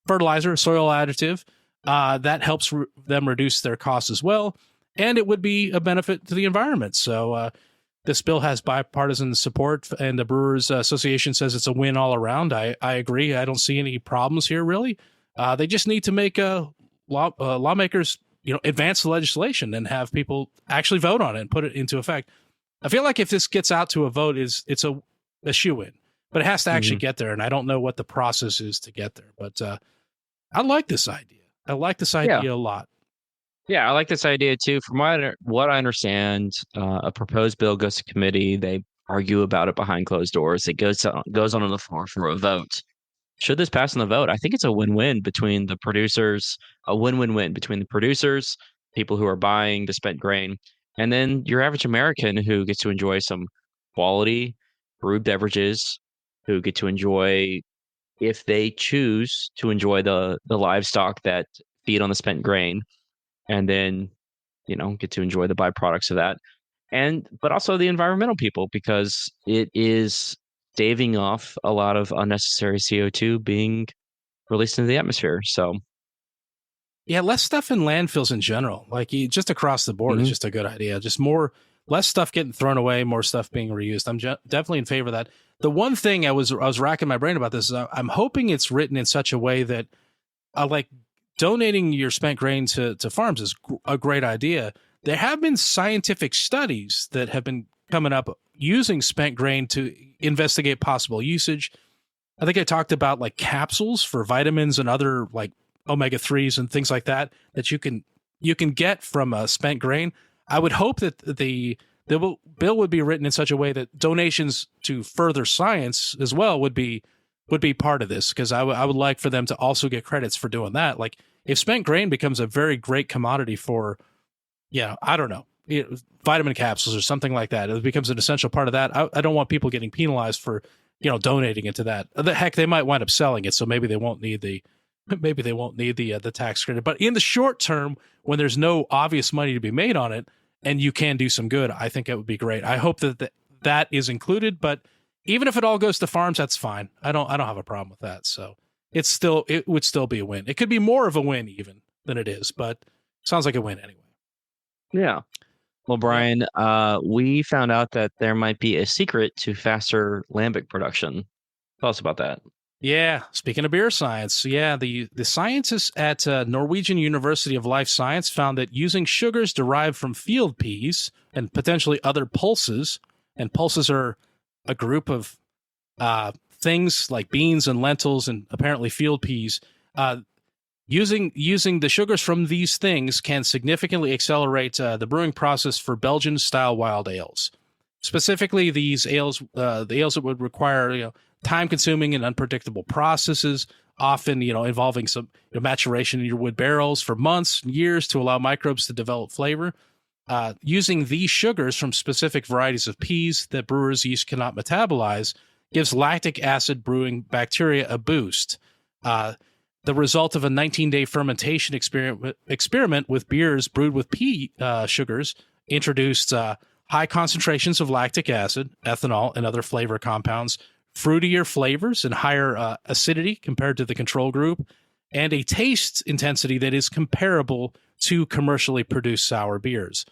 fertilizer, soil additive. That helps them reduce their costs as well. And it would be a benefit to the environment. So this bill has bipartisan support, and the Brewers Association says it's a win all around. I agree. I don't see any problems here, really. They just need to make lawmakers, advance the legislation and have people actually vote on it and put it into effect. I feel like if this gets out to a vote, it's a shoo-in, but it has to actually get there, and I don't know what the process is to get there. But I like this idea. I like this idea a lot. Yeah, I like this idea too. From what I understand, a proposed bill goes to committee. They argue about it behind closed doors. It goes on the floor for a vote. Should this pass in the vote, I think it's a win-win between the producers, a win-win-win between the producers, people who are buying the spent grain, and then your average American who gets to enjoy some quality brewed beverages, who get to enjoy, if they choose to enjoy the livestock that feed on the spent grain, and then get to enjoy the byproducts of that. And but also the environmental people, because it is staving off a lot of unnecessary CO2 being released into the atmosphere. So, Yeah, less stuff in landfills in general, like just across the board, is mhm. just a good idea. Just less stuff getting thrown away, more stuff being reused. I'm definitely in favor of that. The one thing I was racking my brain about this is I'm hoping it's written in such a way that like donating your spent grain to farms is a great idea. There have been scientific studies that have been coming up using spent grain to investigate possible usage. I think I talked about like capsules for vitamins and other like omega 3s and things like that that you can get from spent grain. I would hope that the bill would be written in such a way that donations to further science as well would be part of this, because I would like for them to also get credits for doing that. Like if spent grain becomes a very great commodity for, I don't know, vitamin capsules or something like that, it becomes an essential part of that. I don't want people getting penalized for, donating it to that. The heck, they might wind up selling it, so maybe they won't need the tax credit. But in the short term, when there's no obvious money to be made on it, and you can do some good, I think it would be great. I hope that is included. But even if it all goes to farms, that's fine. I don't have a problem with that. So it would still be a win. It could be more of a win even than it is, but sounds like a win anyway. Yeah. Well, Yeah. Brian, we found out that there might be a secret to faster lambic production. Tell us about that. Yeah, speaking of beer science, yeah, the scientists at Norwegian University of Life Science found that using sugars derived from field peas and potentially other pulses, and pulses are a group of things like beans and lentils and apparently field peas, uh, using the sugars from these things can significantly accelerate the brewing process for Belgian style wild ales. Specifically, these ales, the ales that would require time consuming and unpredictable processes, often involving some maturation in your wood barrels for months and years to allow microbes to develop flavor. Using these sugars from specific varieties of peas that brewers' yeast cannot metabolize gives lactic acid brewing bacteria a boost. The result of a 19-day fermentation experiment with beers brewed with pea sugars introduced high concentrations of lactic acid, ethanol, and other flavor compounds, fruitier flavors and higher acidity compared to the control group, and a taste intensity that is comparable to commercially produced sour beers.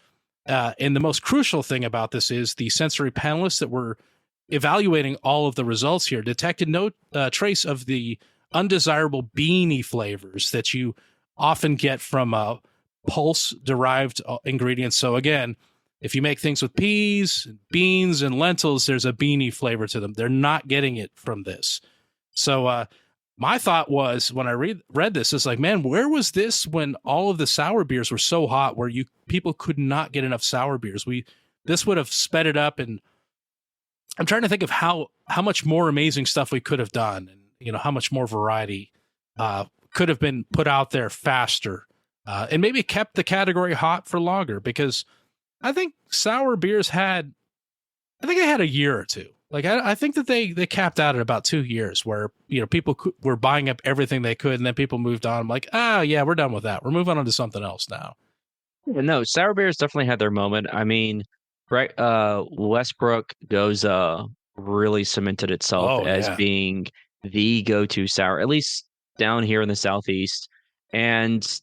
And the most crucial thing about this is the sensory panelists that were evaluating all of the results here detected no trace of the undesirable beany flavors that you often get from pulse derived ingredients. So again, if you make things with peas, beans, and lentils, there's a beany flavor to them. They're not getting it from this. So my thought was when I read this, it's like, man, where was this when all of the sour beers were so hot, where people could not get enough sour beers? This would have sped it up, and I'm trying to think of how much more amazing stuff we could have done, and how much more variety could have been put out there faster, and maybe kept the category hot for longer, because I think sour beers they had a year or two. Like I think that they capped out at about 2 years, where people were buying up everything they could, and then people moved on. I'm like, yeah, we're done with that. We're moving on to something else now. Yeah, no, sour beers definitely had their moment. I mean, right, Westbrook Goes really cemented itself Oh as yeah, being the go-to sour, at least down here in the Southeast. And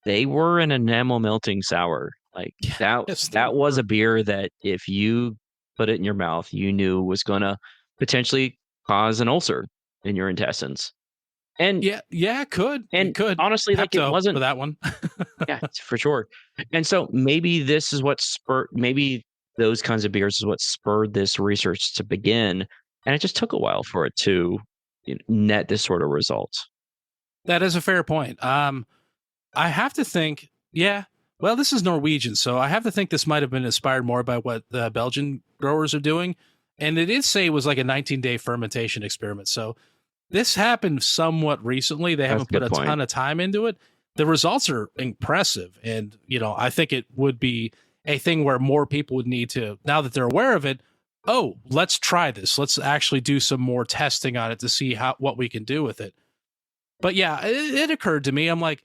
they were an enamel melting sour. Like that yes they that was were. a beer that if you put it in your mouth, you knew was gonna potentially cause an ulcer in your intestines. And Yeah, it and could. honestly, like it Pepto for wasn't. that one. Yeah, for sure. And so maybe this is what spurred, maybe those kinds of beers is what spurred this research to begin. And it just took a while for it to net this sort of result. That is a fair point. I have to think, yeah. Well, this is Norwegian, so I have to think this might have been inspired more by what the Belgian growers are doing. And it did say it was like a 19-day fermentation experiment. So this happened somewhat recently. They haven't put a ton of time into it. The results are impressive. And, I think it would be a thing where more people would need to, now that they're aware of it, let's try this. Let's actually do some more testing on it to see what we can do with it. But yeah, it occurred to me. I'm like,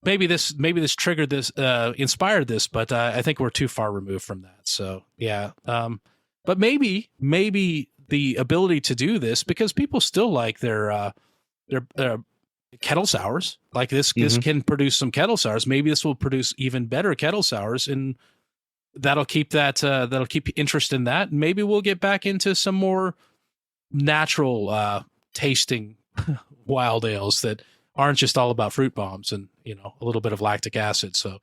maybe this triggered this, inspired this, but I think we're too far removed from that. So yeah, but maybe the ability to do this, because people still like their kettle sours. Like this can produce some kettle sours. Maybe this will produce even better kettle sours, and that'll keep interest in that. And maybe we'll get back into some more natural tasting wild ales that aren't just all about fruit bombs and a little bit of lactic acid. So,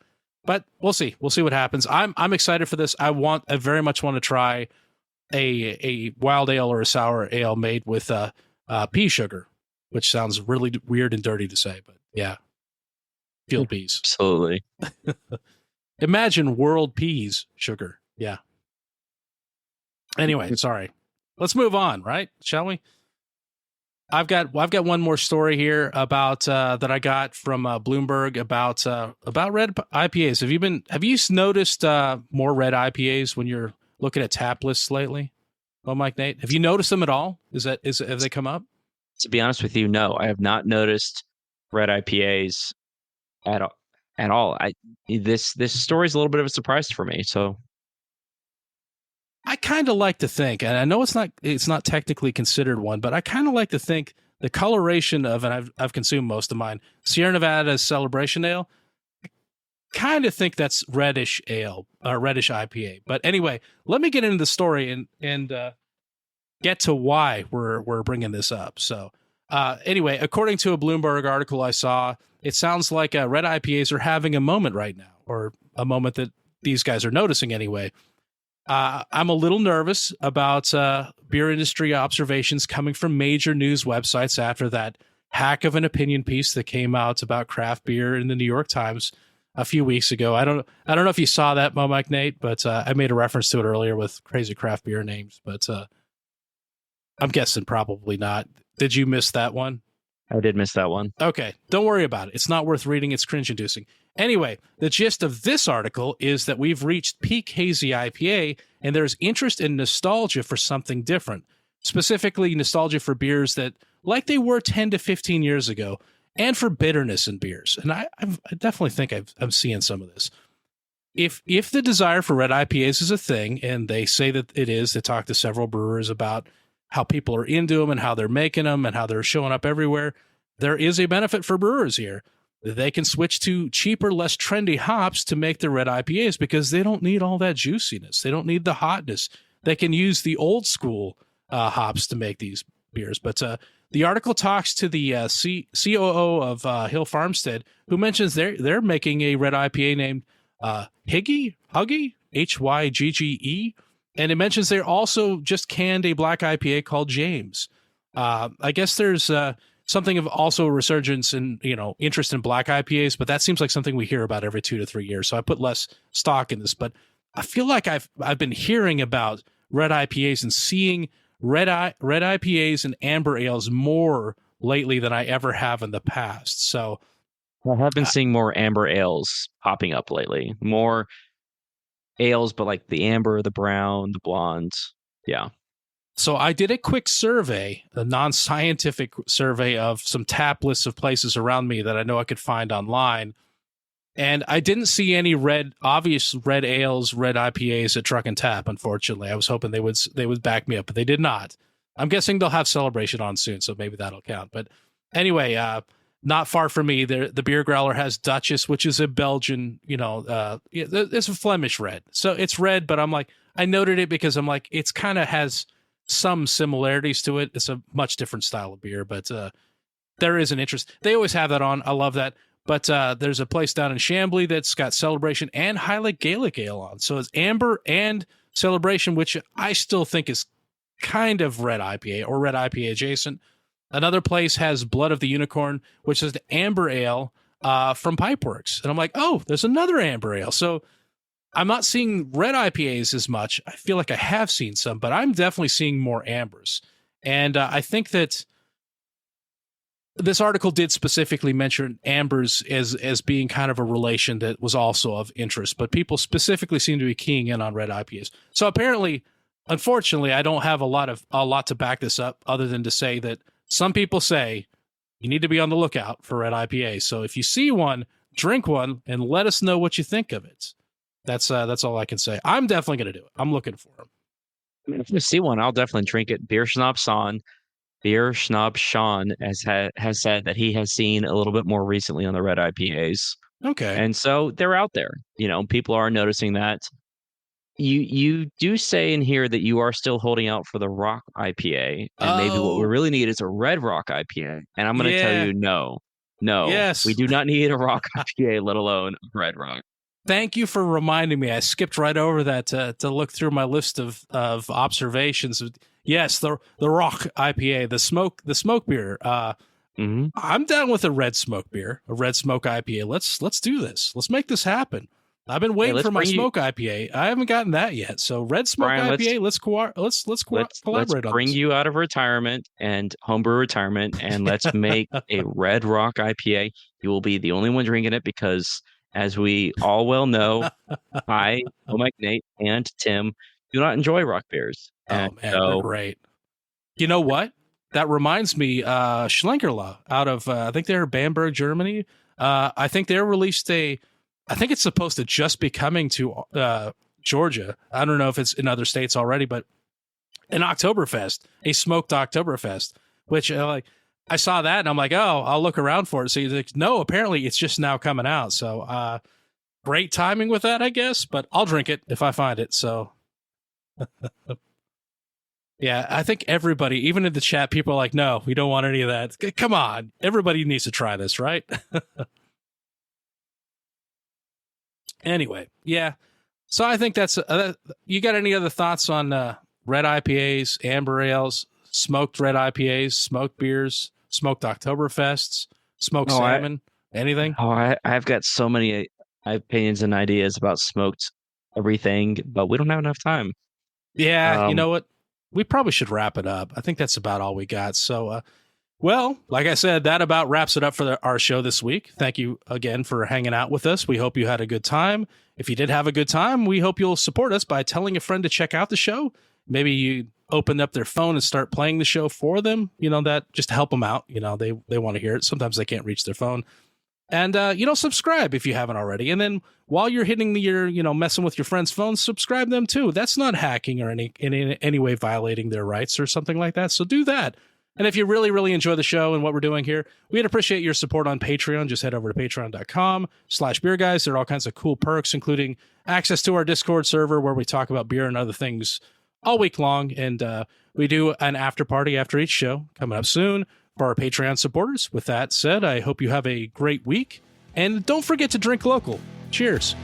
but we'll see what happens. I'm excited for this. I very much want to try a wild ale or a sour ale made with pea sugar, which sounds really weird and dirty to say, but yeah, field peas. Absolutely. Imagine world peas sugar. Yeah. Anyway, sorry. Let's move on, right? Shall we? I've got one more story here about that I got from Bloomberg about red IPAs. Have you noticed more red IPAs when you're looking at tap lists lately? Oh, Mike, Nate, have you noticed them at all? Have they come up? To be honest with you, no, I have not noticed red IPAs at all. This story is a little bit of a surprise for me. So I kind of like to think, and I know it's not technically considered one, but I kind of like to think the coloration of, and I've consumed most of mine, Sierra Nevada's Celebration Ale, I kind of think that's reddish ale, reddish IPA. But anyway, let me get into the story and get to why we're bringing this up. So anyway, according to a Bloomberg article I saw, it sounds like red IPAs are having a moment right now, or a moment that these guys are noticing anyway. I'm a little nervous about beer industry observations coming from major news websites after that hack of an opinion piece that came out about craft beer in the New York Times a few weeks ago. I don't know if you saw that, Mike, Nate, but I made a reference to it earlier with crazy craft beer names, but I'm guessing probably not. Did you miss that one? I did miss that one. Okay, don't worry about it. It's not worth reading. It's cringe-inducing. Anyway, the gist of this article is that we've reached peak hazy IPA, and there's interest in nostalgia for something different, specifically nostalgia for beers that, like they were 10 to 15 years ago, and for bitterness in beers. And I definitely think I'm seeing some of this. If the desire for red IPAs is a thing, and they say that it is, they talk to several brewers about how people are into them and how they're making them and how they're showing up everywhere, there is a benefit for brewers here. They can switch to cheaper, less trendy hops to make their red IPAs because they don't need all that juiciness. They don't need the hotness. They can use the old school hops to make these beers. But the article talks to the COO of Hill Farmstead, who mentions they're making a red IPA named Hygge, Hygge. And it mentions they also just canned a black IPA called James. I guess there's something of also a resurgence in, interest in black IPAs, but that seems like something we hear about every 2 to 3 years. So I put less stock in this, but I feel like I've been hearing about red IPAs and seeing red IPAs and amber ales more lately than I ever have in the past. So I have been seeing more amber ales popping up lately. More ales, but like the amber, the brown, the blondes. Yeah. So I did a quick survey, a non-scientific survey of some tap lists of places around me that I know I could find online. And I didn't see any obvious red ales, red IPAs at Truck and Tap, unfortunately. I was hoping they would back me up, but they did not. I'm guessing they'll have Celebration on soon, so maybe that'll count. But anyway, not far from me, the Beer Growler has Duchess, which is a Belgian, it's a Flemish red. So it's red, but I noted it because I'm like, it's kind of has some similarities to it. It's a much different style of beer, but there is an interest. They always have that on. I love that. But there's a place down in Chambly that's got Celebration and Highlight Gaelic Ale on. So it's amber and Celebration, which I still think is kind of red IPA or red IPA adjacent. Another place has Blood of the Unicorn, which is the amber ale from Pipeworks. And I'm like, oh, there's another amber ale. So I'm not seeing red IPAs as much. I feel like I have seen some, but I'm definitely seeing more ambers. And I think that this article did specifically mention ambers as being kind of a relation that was also of interest, but people specifically seem to be keying in on red IPAs. So apparently, unfortunately, I don't have a lot to back this up other than to say that some people say you need to be on the lookout for red IPAs. So if you see one, drink one and let us know what you think of it. That's all I can say. I'm definitely going to do it. I'm looking for them. I mean, if you see one, I'll definitely drink it. Beer Snob Sean has said that he has seen a little bit more recently on the red IPAs. Okay. And so they're out there. People are noticing that. You do say in here that you are still holding out for the Rock IPA, and maybe what we really need is a Red Rock IPA. And I'm going to tell you, no, yes, we do not need a Rock IPA, let alone a Red Rock. Thank you for reminding me. I skipped right over that to look through my list of observations. Yes, the Rock IPA, the smoke beer. I'm down with a red smoke beer, a red smoke IPA. Let's do this. Let's make this happen. I've been waiting for my smoke IPA. I haven't gotten that yet. So red smoke Brian, IPA. Let's collaborate on bring this. you out of retirement and homebrew retirement, and let's make a Red Rock IPA. You will be the only one drinking it because, as we all well know, I, Mike, Nate, and Tim do not enjoy rock beers. Oh man, they're great. You know what? That reminds me, Schlenkerla out of I think they're Bamberg, Germany. I think they released I think it's supposed to just be coming to Georgia. I don't know if it's in other states already, but an Oktoberfest, a smoked Oktoberfest, which I saw that and I'm like, oh, I'll look around for it. So he's like, no, apparently it's just now coming out. So great timing with that, I guess, but I'll drink it if I find it. So yeah, I think everybody, even in the chat, people are like, no, we don't want any of that. Come on. Everybody needs to try this, right? Anyway, yeah. So I think that's you got any other thoughts on red IPAs, amber ales, smoked red IPAs, smoked beers, smoked Oktoberfests, smoked salmon, anything? I've got so many opinions and ideas about smoked everything, but we don't have enough time. Yeah, you know what? We probably should wrap it up. I think that's about all we got. So, well, like I said, that about wraps it up for our show this week. Thank you again for hanging out with us. We hope you had a good time. If you did have a good time, we hope you'll support us by telling a friend to check out the show. Maybe you open up their phone and start playing the show for them. That just to help them out. They want to hear it. Sometimes they can't reach their phone. And, subscribe if you haven't already. And then while you're hitting messing with your friend's phone, subscribe them too. That's not hacking or in any way violating their rights or something like that. So do that. And if you really, really enjoy the show and what we're doing here, we'd appreciate your support on Patreon. Just head over to patreon.com/beerguys. There are all kinds of cool perks, including access to our Discord server where we talk about beer and other things all week long. And we do an after party after each show coming up soon for our Patreon supporters. With that said, I hope you have a great week. And don't forget to drink local. Cheers.